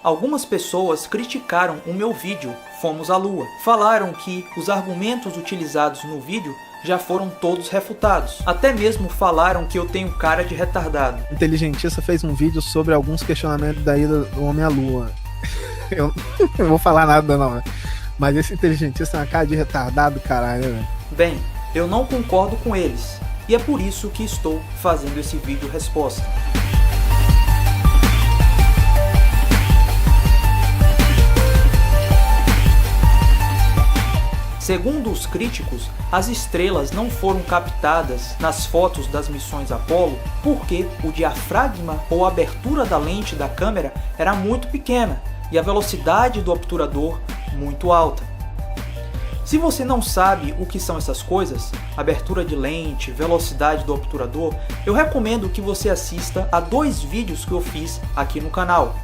Algumas pessoas criticaram o meu vídeo Fomos à Lua. Falaram que os argumentos utilizados no vídeo já foram todos refutados. Até mesmo falaram que eu tenho cara de retardado. O Inteligentista fez um vídeo sobre alguns questionamentos da ida do homem à Lua. Eu não vou falar nada não, né? Mas esse Inteligentista é uma cara de retardado, caralho, velho. Bem, eu não concordo com eles. E é por isso que estou fazendo esse vídeo resposta. Segundo os críticos, as estrelas não foram captadas nas fotos das missões Apollo porque o diafragma ou a abertura da lente da câmera era muito pequena e a velocidade do obturador muito alta. Se você não sabe o que são essas coisas, abertura de lente, velocidade do obturador, eu recomendo que você assista a 2 vídeos que eu fiz aqui no canal: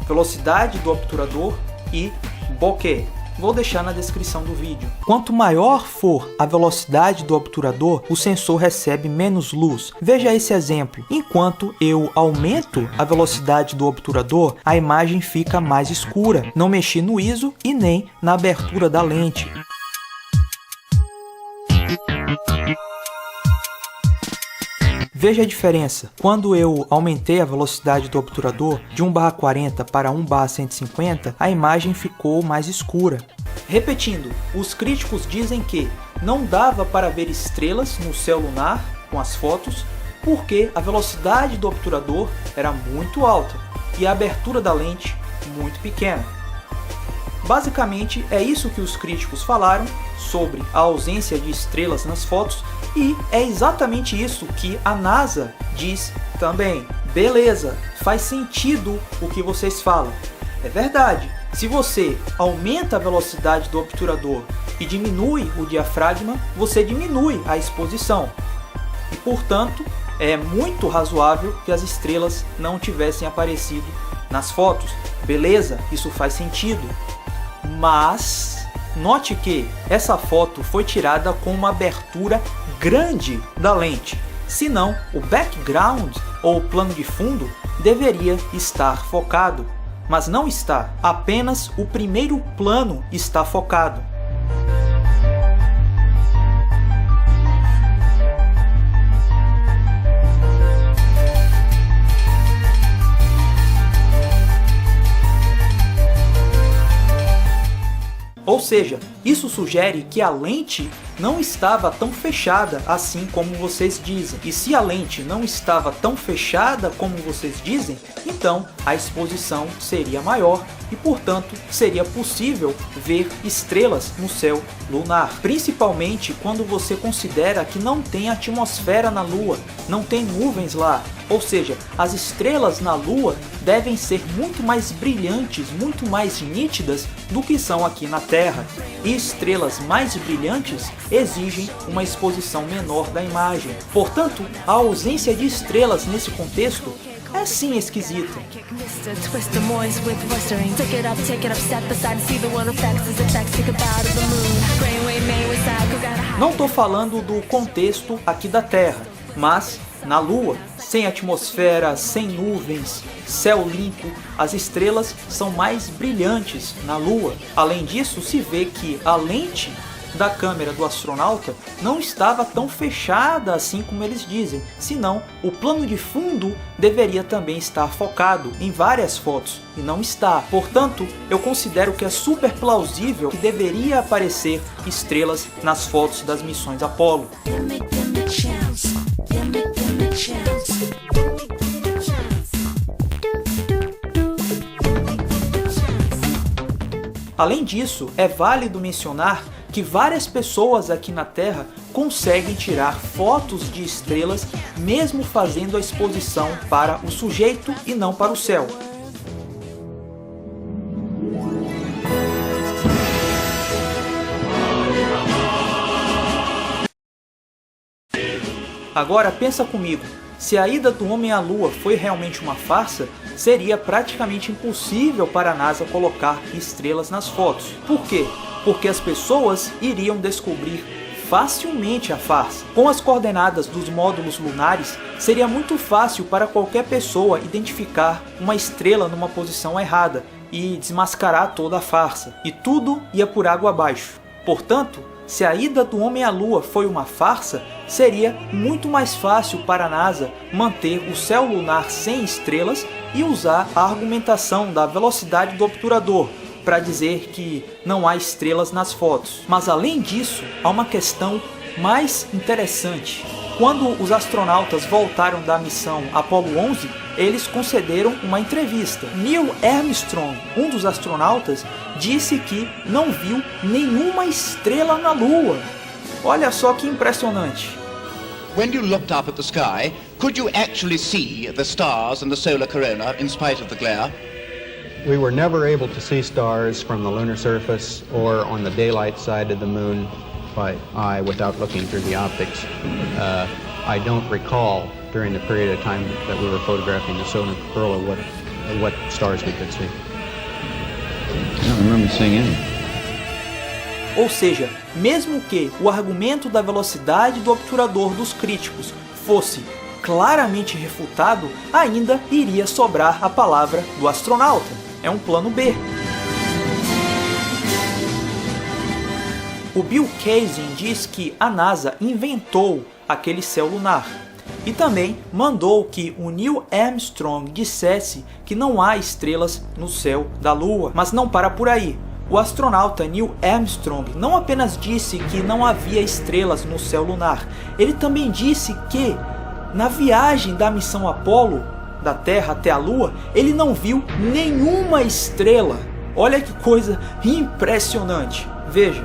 velocidade do obturador e bokeh. Vou deixar na descrição do vídeo. Quanto maior for a velocidade do obturador, o sensor recebe menos luz. Veja esse exemplo. Enquanto eu aumento a velocidade do obturador, a imagem fica mais escura. Não mexi no ISO e nem na abertura da lente. Veja a diferença. Quando eu aumentei a velocidade do obturador de 1/40 para 1/150, a imagem ficou mais escura. Repetindo, os críticos dizem que não dava para ver estrelas no céu lunar com as fotos porque a velocidade do obturador era muito alta e a abertura da lente muito pequena. Basicamente é isso que os críticos falaram sobre a ausência de estrelas nas fotos e é exatamente isso que a NASA diz também. Beleza, faz sentido o que vocês falam. É verdade, se você aumenta a velocidade do obturador e diminui o diafragma, você diminui a exposição. E portanto, é muito razoável que as estrelas não tivessem aparecido nas fotos. Beleza, isso faz sentido. Mas note que essa foto foi tirada com uma abertura grande da lente, senão o background ou plano de fundo deveria estar focado, mas não está, apenas o primeiro plano está focado. Ou seja, isso sugere que a lente não estava tão fechada assim como vocês dizem. E se a lente não estava tão fechada como vocês dizem, então a exposição seria maior e, portanto, seria possível ver estrelas no céu lunar. Principalmente quando você considera que não tem atmosfera na Lua, não tem nuvens lá. Ou seja, as estrelas na Lua devem ser muito mais brilhantes, muito mais nítidas do que são aqui na Terra. E estrelas mais brilhantes exigem uma exposição menor da imagem. Portanto, a ausência de estrelas nesse contexto é sim esquisita. Não estou falando do contexto aqui da Terra, mas na Lua, sem atmosfera, sem nuvens, céu limpo, as estrelas são mais brilhantes na Lua. Além disso, se vê que a lente da câmera do astronauta não estava tão fechada assim como eles dizem, senão o plano de fundo deveria também estar focado em várias fotos e não está. Portanto, eu considero que é super plausível que deveria aparecer estrelas nas fotos das missões Apollo. Além disso, é válido mencionar que várias pessoas aqui na Terra conseguem tirar fotos de estrelas mesmo fazendo a exposição para o sujeito e não para o céu. Agora pensa comigo, se a ida do homem à Lua foi realmente uma farsa, seria praticamente impossível para a NASA colocar estrelas nas fotos. Por quê? Porque as pessoas iriam descobrir facilmente a farsa. Com as coordenadas dos módulos lunares, seria muito fácil para qualquer pessoa identificar uma estrela numa posição errada e desmascarar toda a farsa, e tudo ia por água abaixo. Portanto, se a ida do homem à Lua foi uma farsa, seria muito mais fácil para a NASA manter o céu lunar sem estrelas e usar a argumentação da velocidade do obturador para dizer que não há estrelas nas fotos. Mas além disso, há uma questão mais interessante. Quando os astronautas voltaram da missão Apollo 11, eles concederam uma entrevista. Neil Armstrong, um dos astronautas, disse que não viu nenhuma estrela na Lua. Olha só que impressionante. When you looked up at the sky, could you actually see the stars and the solar corona in spite of the glare? We were never able to see stars from the lunar surface or on the daylight side of the moon by eye without looking through the optics. I don't recall during the period of time that we were photographing the solar corona what stars we could see. I don't remember seeing any. Ou seja, mesmo que o argumento da velocidade do obturador dos críticos fosse claramente refutado, ainda iria sobrar a palavra do astronauta. É um plano B. O Bill Kaysing diz que a NASA inventou aquele céu lunar e também mandou que o Neil Armstrong dissesse que não há estrelas no céu da Lua. Mas não para por aí. O astronauta Neil Armstrong não apenas disse que não havia estrelas no céu lunar, ele também disse que na viagem da missão Apollo, da Terra até a Lua, ele não viu nenhuma estrela. Olha que coisa impressionante. Veja.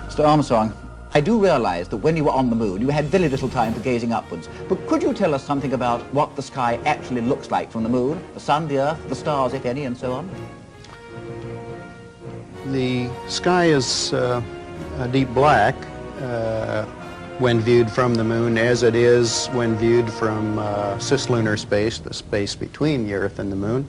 Mr. Armstrong, I do realize that when you were on the moon, you had very little time for gazing upwards. But could you tell us something about what the sky actually looks like from the moon, the sun, the earth, the stars, if any, and so on? The sky is a deep black when viewed from the moon, as it is when viewed from cislunar space, the space between the Earth and the moon.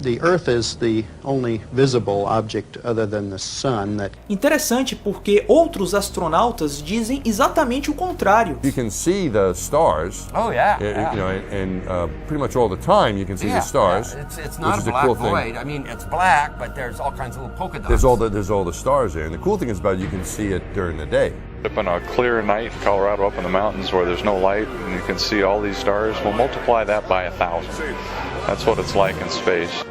The Earth is the only visible object other than the sun that. Interessante porque outros astronautas dizem exatamente o contrário. You can see the stars. Oh yeah. You know, and pretty much all the time you can see the stars. It's not a black void. I mean, it's black, but there's all kinds of little polka dots. There's all the stars there, and the cool thing is about it, you can see it during the day. Up on a clear night in Colorado, up in the mountains where there's no light, and you can see all these stars. We'll multiply that by 1,000. That's what it's like in space.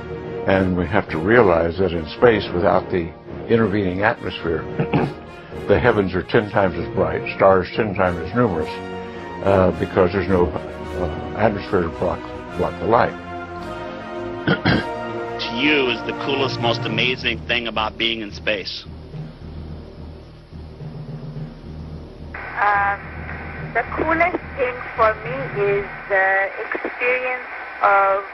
And we have to realize that in space, without the intervening atmosphere, the heavens are 10 times as bright, stars 10 times as numerous, because there's no atmosphere to block the light. To you is the coolest, most amazing thing about being in space? The coolest thing for me is the experience of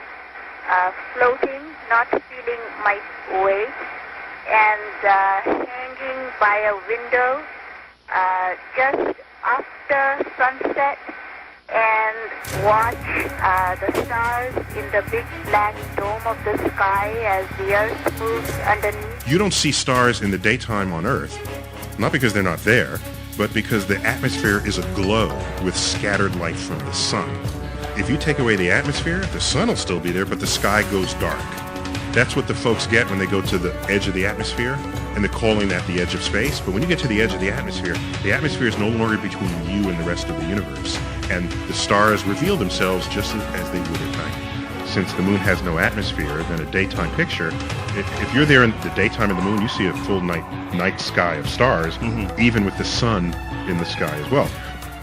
floating, not feeling my weight, and hanging by a window just after sunset and watch the stars in the big black dome of the sky as the Earth moves underneath. You don't see stars in the daytime on Earth, not because they're not there, but because the atmosphere is aglow with scattered light from the sun. If you take away the atmosphere, the sun will still be there, but the sky goes dark. That's what the folks get when they go to the edge of the atmosphere, and they're calling that the edge of space. But when you get to the edge of the atmosphere is no longer between you and the rest of the universe, and the stars reveal themselves just as they would at night. Since the moon has no atmosphere, then a daytime picture, if you're there in the daytime of the moon, you see a full night sky of stars, even with the sun in the sky as well.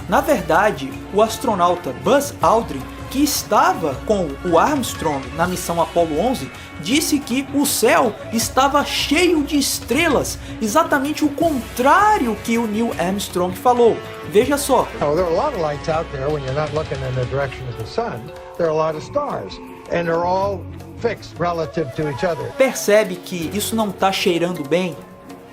Na verdade, o astronauta Buzz Aldrin, que estava com o Armstrong na missão Apollo 11, disse que o céu estava cheio de estrelas, exatamente o contrário que o Neil Armstrong falou. Veja só. Oh, there are a lot of lights out there when you're not looking in the direction of the sun. There are a lot of stars, and they're all fixed relative to each other. Percebe que isso não está cheirando bem?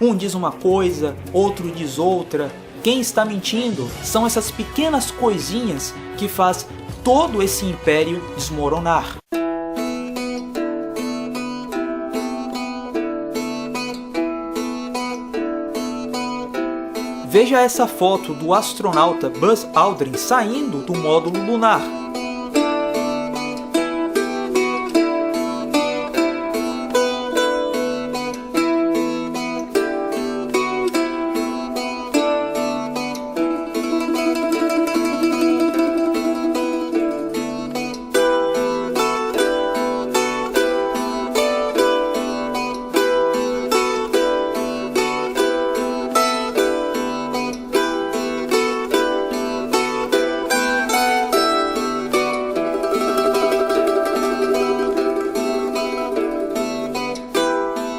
Um diz uma coisa, outro diz outra. Quem está mentindo são essas pequenas coisinhas que faz todo esse império desmoronar. Veja essa foto do astronauta Buzz Aldrin saindo do módulo lunar.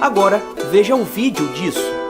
Agora, veja o vídeo disso.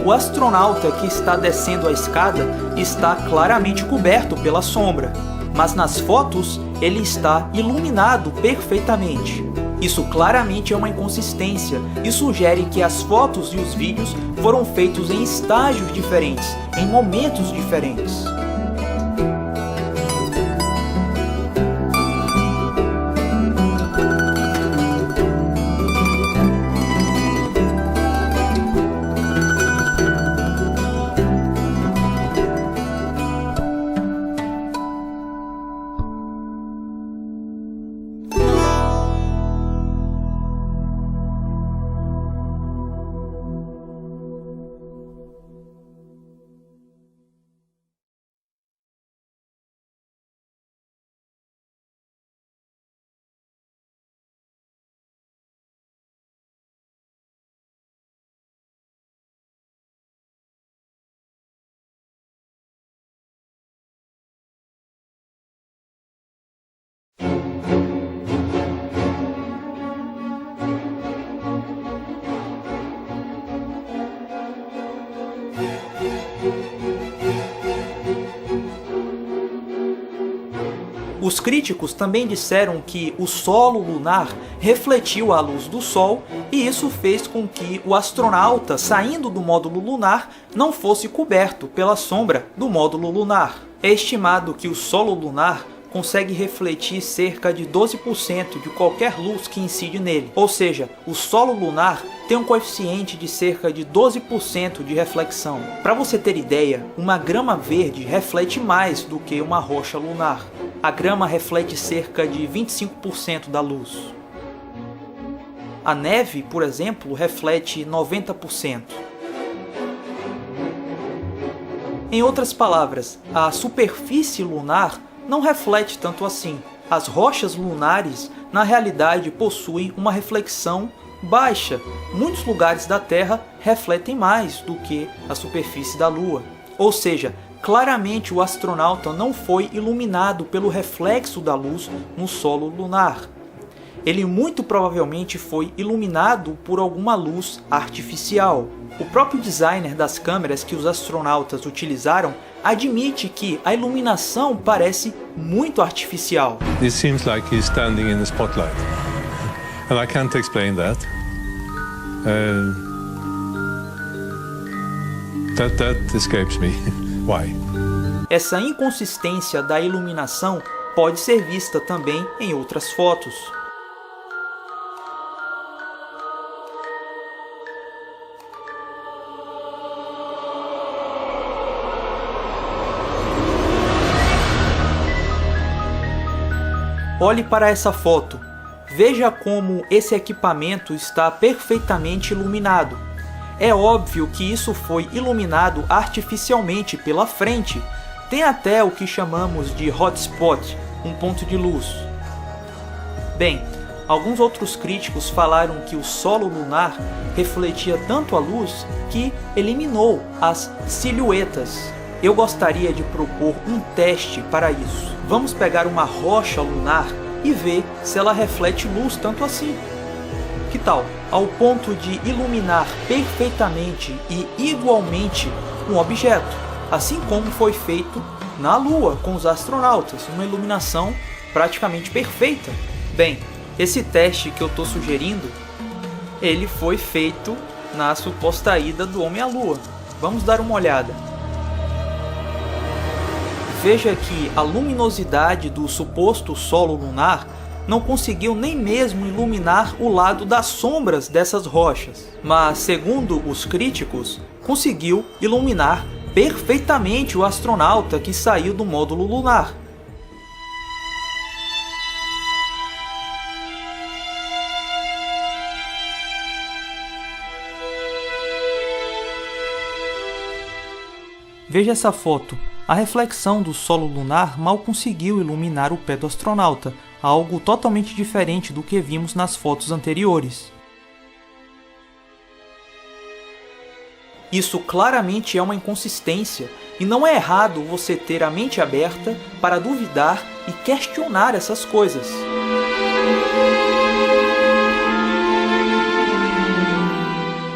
O astronauta que está descendo a escada está claramente coberto pela sombra, mas nas fotos ele está iluminado perfeitamente. Isso claramente é uma inconsistência e sugere que as fotos e os vídeos foram feitos em estágios diferentes, em momentos diferentes. Os críticos também disseram que o solo lunar refletiu a luz do Sol e isso fez com que o astronauta saindo do módulo lunar não fosse coberto pela sombra do módulo lunar. É estimado que o solo lunar consegue refletir cerca de 12% de qualquer luz que incide nele, ou seja, o solo lunar tem um coeficiente de cerca de 12% de reflexão. Para você ter ideia, uma grama verde reflete mais do que uma rocha lunar. A grama reflete cerca de 25% da luz. A neve, por exemplo, reflete 90%. Em outras palavras, a superfície lunar não reflete tanto assim. As rochas lunares, na realidade, possuem uma reflexão baixa. Muitos lugares da Terra refletem mais do que a superfície da Lua. Ou seja, claramente o astronauta não foi iluminado pelo reflexo da luz no solo lunar. Ele muito provavelmente foi iluminado por alguma luz artificial. O próprio designer das câmeras que os astronautas utilizaram admite que a iluminação parece muito artificial. It seems like he's standing in the spotlight, and I can't explain that. That escapes me. Why? Essa inconsistência da iluminação pode ser vista também em outras fotos. Olhe para essa foto. Veja como esse equipamento está perfeitamente iluminado. É óbvio que isso foi iluminado artificialmente pela frente. Tem até o que chamamos de hotspot, um ponto de luz. Bem, alguns outros críticos falaram que o solo lunar refletia tanto a luz que eliminou as silhuetas. Eu gostaria de propor um teste para isso. Vamos pegar uma rocha lunar e ver se ela reflete luz tanto assim. Que tal? Ao ponto de iluminar perfeitamente e igualmente um objeto, assim como foi feito na Lua com os astronautas, uma iluminação praticamente perfeita. Bem, esse teste que eu estou sugerindo, ele foi feito na suposta ida do homem à Lua. Vamos dar uma olhada. Veja que a luminosidade do suposto solo lunar não conseguiu nem mesmo iluminar o lado das sombras dessas rochas, mas, segundo os críticos, conseguiu iluminar perfeitamente o astronauta que saiu do módulo lunar. Veja essa foto. A reflexão do solo lunar mal conseguiu iluminar o pé do astronauta, algo totalmente diferente do que vimos nas fotos anteriores. Isso claramente é uma inconsistência, e não é errado você ter a mente aberta para duvidar e questionar essas coisas.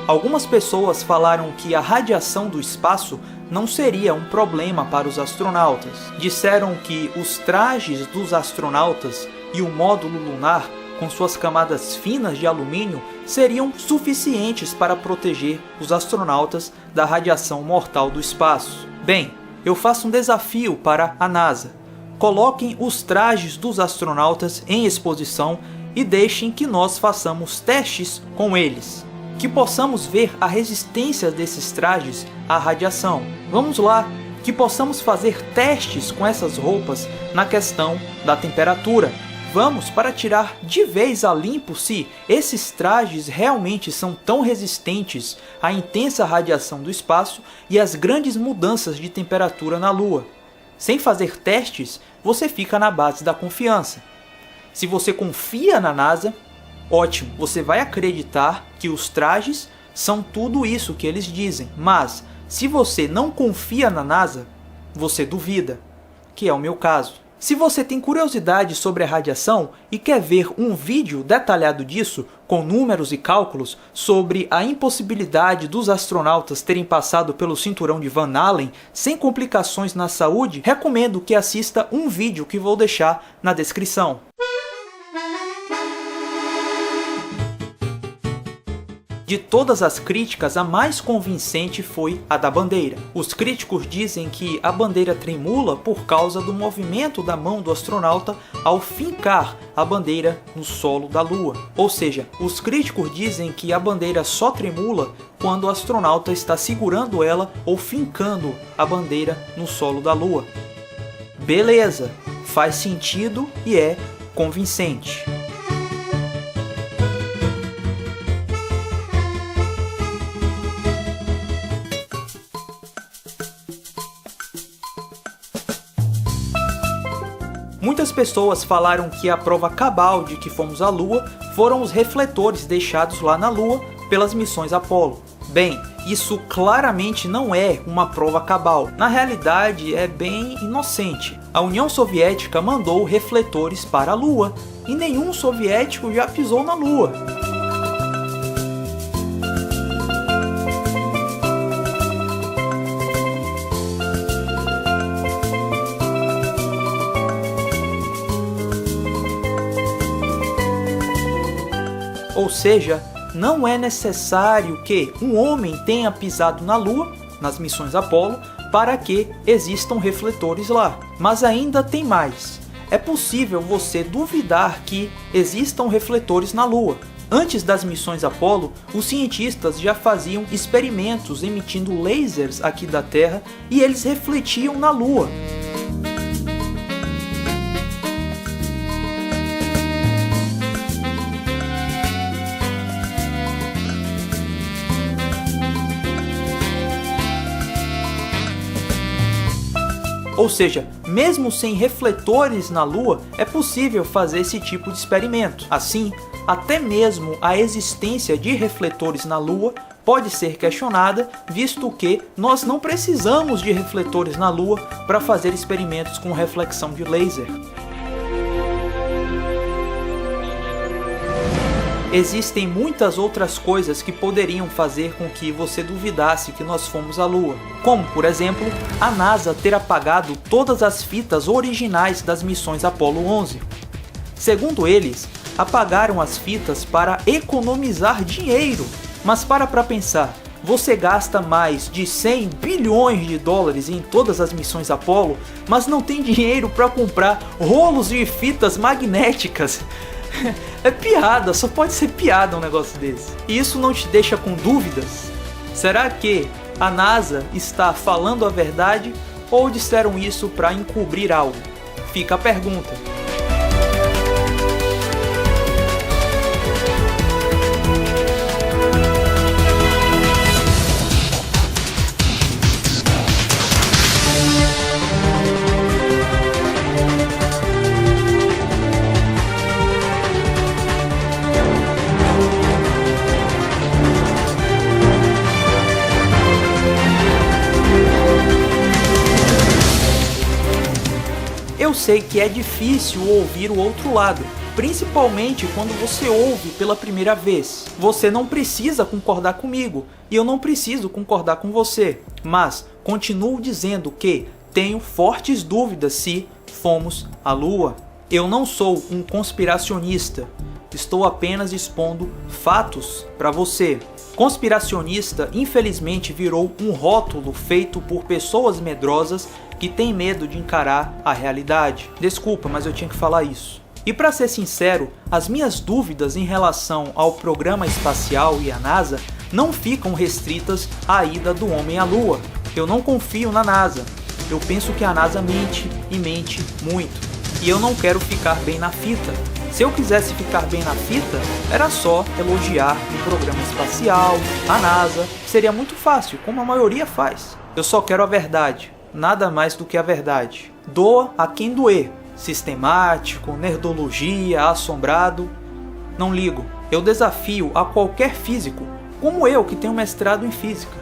Algumas pessoas falaram que a radiação do espaço não seria um problema para os astronautas. Disseram que os trajes dos astronautas e o módulo lunar, com suas camadas finas de alumínio, seriam suficientes para proteger os astronautas da radiação mortal do espaço. Bem, eu faço um desafio para a NASA. Coloquem os trajes dos astronautas em exposição e deixem que nós façamos testes com eles. Que possamos ver a resistência desses trajes à radiação. Vamos lá, que possamos fazer testes com essas roupas na questão da temperatura. Vamos para tirar de vez a limpo se esses trajes realmente são tão resistentes à intensa radiação do espaço e às grandes mudanças de temperatura na Lua. Sem fazer testes, você fica na base da confiança. Se você confia na NASA, ótimo, você vai acreditar que os trajes são tudo isso que eles dizem. Mas, se você não confia na NASA, você duvida, que é o meu caso. Se você tem curiosidade sobre a radiação e quer ver um vídeo detalhado disso, com números e cálculos sobre a impossibilidade dos astronautas terem passado pelo cinturão de Van Allen sem complicações na saúde, recomendo que assista um vídeo que vou deixar na descrição. De todas as críticas, a mais convincente foi a da bandeira. Os críticos dizem que a bandeira tremula por causa do movimento da mão do astronauta ao fincar a bandeira no solo da Lua. Ou seja, os críticos dizem que a bandeira só tremula quando o astronauta está segurando ela ou fincando a bandeira no solo da Lua. Beleza, faz sentido e é convincente. Muitas pessoas falaram que a prova cabal de que fomos à Lua foram os refletores deixados lá na Lua pelas missões Apollo. Bem, isso claramente não é uma prova cabal. Na realidade, é bem inocente. A União Soviética mandou refletores para a Lua e nenhum soviético já pisou na Lua. Ou seja, não é necessário que um homem tenha pisado na Lua, nas missões Apollo, para que existam refletores lá. Mas ainda tem mais. é possível você duvidar que existam refletores na Lua. Antes das missões Apollo, os cientistas já faziam experimentos emitindo lasers aqui da Terra e eles refletiam na Lua. Ou seja, mesmo sem refletores na Lua, é possível fazer esse tipo de experimento. Assim, até mesmo a existência de refletores na Lua pode ser questionada, visto que nós não precisamos de refletores na Lua para fazer experimentos com reflexão de laser. Existem muitas outras coisas que poderiam fazer com que você duvidasse que nós fomos à Lua, como, por exemplo, a NASA ter apagado todas as fitas originais das missões Apollo 11. Segundo eles, apagaram as fitas para economizar dinheiro. Mas para pensar, você gasta mais de 100 bilhões de dólares em todas as missões Apollo, mas não tem dinheiro para comprar rolos de fitas magnéticas. É piada, só pode ser piada um negócio desse. E isso não te deixa com dúvidas? Será que a NASA está falando a verdade ou disseram isso para encobrir algo? Fica a pergunta. Eu sei que é difícil ouvir o outro lado, principalmente quando você ouve pela primeira vez. Você não precisa concordar comigo, e eu não preciso concordar com você, mas continuo dizendo que tenho fortes dúvidas se fomos à Lua. Eu não sou um conspiracionista, estou apenas expondo fatos para você. Conspiracionista, infelizmente, virou um rótulo feito por pessoas medrosas que têm medo de encarar a realidade. Desculpa, mas eu tinha que falar isso. E para ser sincero, as minhas dúvidas em relação ao programa espacial e à NASA não ficam restritas à ida do homem à Lua. Eu não confio na NASA. Eu penso que a NASA mente e mente muito. E eu não quero ficar bem na fita. Se eu quisesse ficar bem na fita, era só elogiar o programa espacial, a NASA. Seria muito fácil, como a maioria faz. Eu só quero a verdade, nada mais do que a verdade. Doa a quem doer. Sistemático, nerdologia, assombrado. Não ligo. Eu desafio a qualquer físico, como eu que tenho mestrado em física,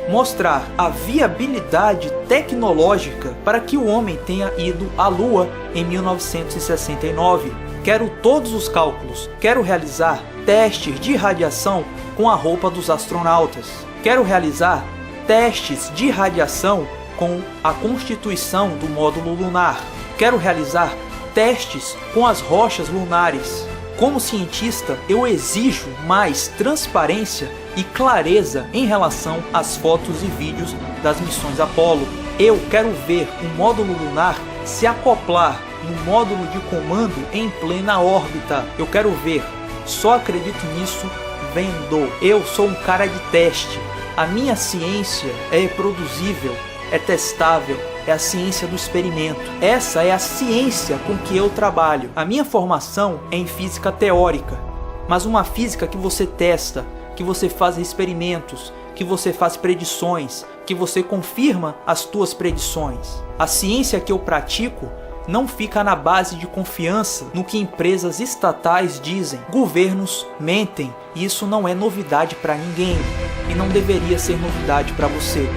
mostrar a viabilidade tecnológica para que o homem tenha ido à Lua em 1969. Quero todos os cálculos. Quero realizar testes de radiação com a roupa dos astronautas. Quero realizar testes de radiação com a constituição do módulo lunar. Quero realizar testes com as rochas lunares. Como cientista, eu exijo mais transparência e clareza em relação às fotos e vídeos das missões Apollo. Eu quero ver o módulo lunar se acoplar no módulo de comando em plena órbita. Eu quero ver. Só acredito nisso vendo. Eu sou um cara de teste. A minha ciência é reproduzível, é testável, é a ciência do experimento. Essa é a ciência com que eu trabalho. A minha formação é em física teórica, mas uma física que você testa, que você faz experimentos, que você faz predições, que você confirma as tuas predições. A ciência que eu pratico não fica na base de confiança no que empresas estatais dizem. Governos mentem, e isso não é novidade para ninguém, e não deveria ser novidade para você.